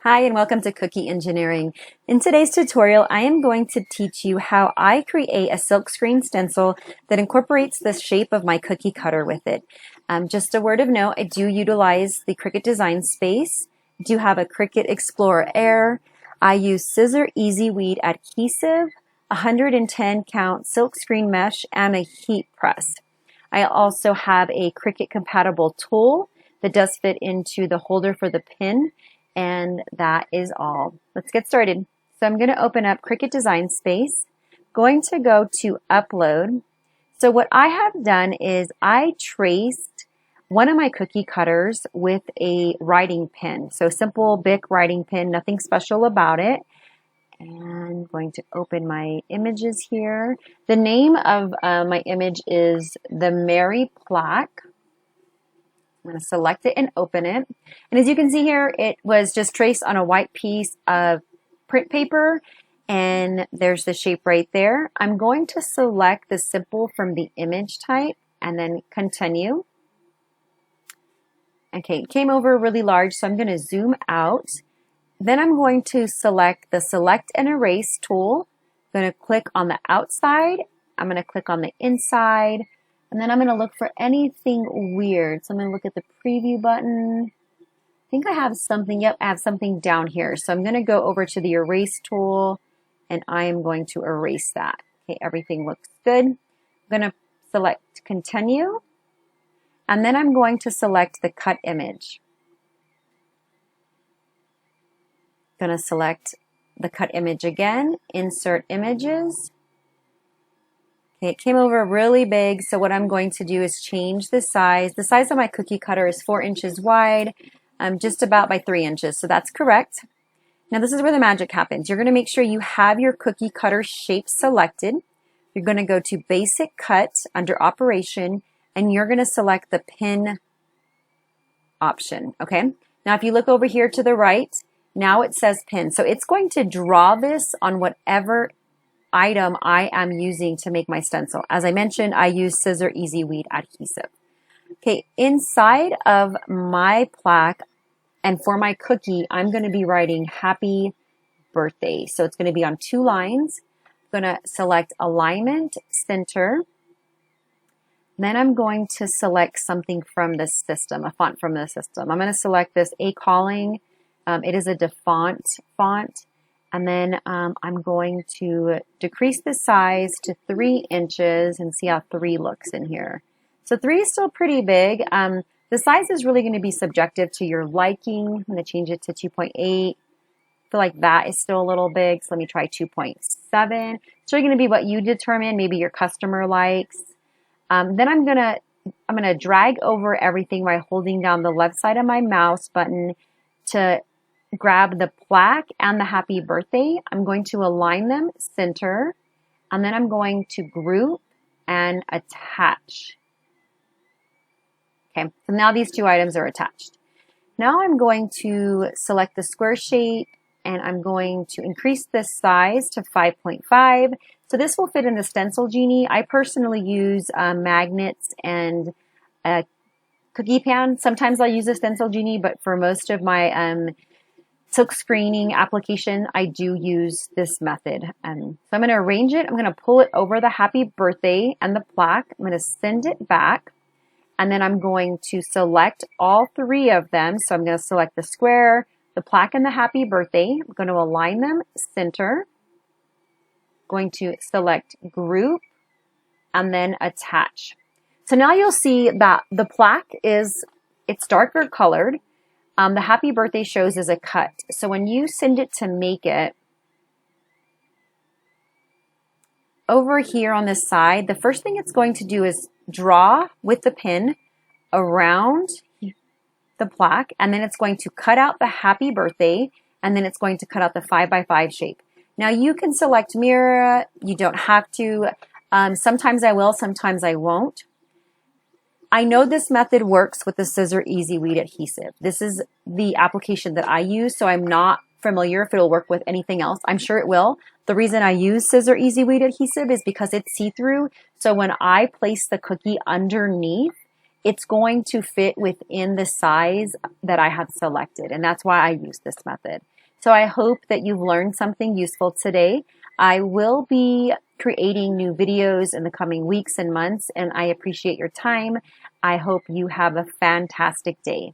Hi and welcome to Cookie Engineering. In today's tutorial, I am going to teach you how I create a silkscreen stencil that incorporates the shape of my cookie cutter with it. Just a word of note, I do utilize the Cricut Design Space. I do have a Cricut Explorer Air. I use Scissor Easy Weed adhesive, 110 count silkscreen mesh, and a heat press. I also have a Cricut compatible tool that does fit into the holder for the pin. And that is all. Let's get started. So I'm going to open up Cricut Design Space, going to go to Upload. So what I have done is I traced one of my cookie cutters with a writing pen. So simple Bic writing pen, nothing special about it. And I'm going to open my images here. The name of my image is the Mary Plaque. I'm going to select it and open it. And as you can see here, it was just traced on a white piece of print paper. And there's the shape right there. I'm going to select the simple from the image type and then continue. Okay, it came over really large, so I'm going to zoom out. Then I'm going to select the Select and Erase tool. I'm going to click on the outside. I'm going to click on the inside. And then I'm going to look for anything weird. So I'm going to look at the preview button. I think I have something. Yep, I have something down here. So I'm going to go over to the erase tool and I am going to erase that. Okay, everything looks good. I'm going to select continue. And then I'm going to select the cut image. I'm going to select the cut image again, insert images. It came over really big, so what I'm going to do is change the size. The size of my cookie cutter is 4 inches wide, just about by 3 inches, so that's correct. Now this is where the magic happens. You're going to make sure you have your cookie cutter shape selected. You're going to go to Basic Cut under Operation, and you're going to select the Pin option, okay? Now if you look over here to the right, now it says Pin, so it's going to draw this on whatever item I am using to make my stencil. As I mentioned, I use Scissor Easy Weed adhesive. Okay, inside of my plaque and for my cookie, I'm going to be writing Happy Birthday. So it's going to be on 2 lines. I'm going to select Alignment, Center. Then I'm going to select something from the system, a font from the system. I'm going to select this A Calling. It is a DeFont font. And then I'm going to decrease the size to 3 inches and see how 3 looks in here. So 3 is still pretty big. The size is really going to be subjective to your liking. I'm going to change it to 2.8. I feel like that is still a little big, so let me try 2.7. It's really going to be what you determine, maybe your customer likes. Then I'm gonna drag over everything by holding down the left side of my mouse button to grab the plaque and the happy birthday. I'm going to align them center, and then I'm going to group and attach. Okay, so now these 2 items are attached. Now I'm going to select the square shape and I'm going to increase this size to 5.5. So this will fit in the Stencil Genie. I personally use magnets and a cookie pan. Sometimes I'll use a Stencil Genie, but for most of my silk screening application, I do use this method. So I'm going to arrange it. I'm going to pull it over the happy birthday and the plaque. I'm going to send it back. And then I'm going to select all 3 of them. So I'm going to select the square, the plaque, and the happy birthday. I'm going to align them center. Going to select group and then attach. So now you'll see that the plaque it's darker colored. The happy birthday shows as a cut. So when you send it to make it, over here on this side, the first thing it's going to do is draw with the pin around the plaque, and then it's going to cut out the happy birthday, and then it's going to cut out the 5x5 shape. Now you can select mirror, you don't have to. Sometimes I will, sometimes I won't. I know this method works with the Scissor Easy Weed adhesive. This is the application that I use, so I'm not familiar if it'll work with anything else. I'm sure it will. The reason I use Scissor Easy Weed adhesive is because it's see-through, so when I place the cookie underneath, it's going to fit within the size that I have selected, and that's why I use this method. So I hope that you've learned something useful today. I will be creating new videos in the coming weeks and months, and I appreciate your time. I hope you have a fantastic day.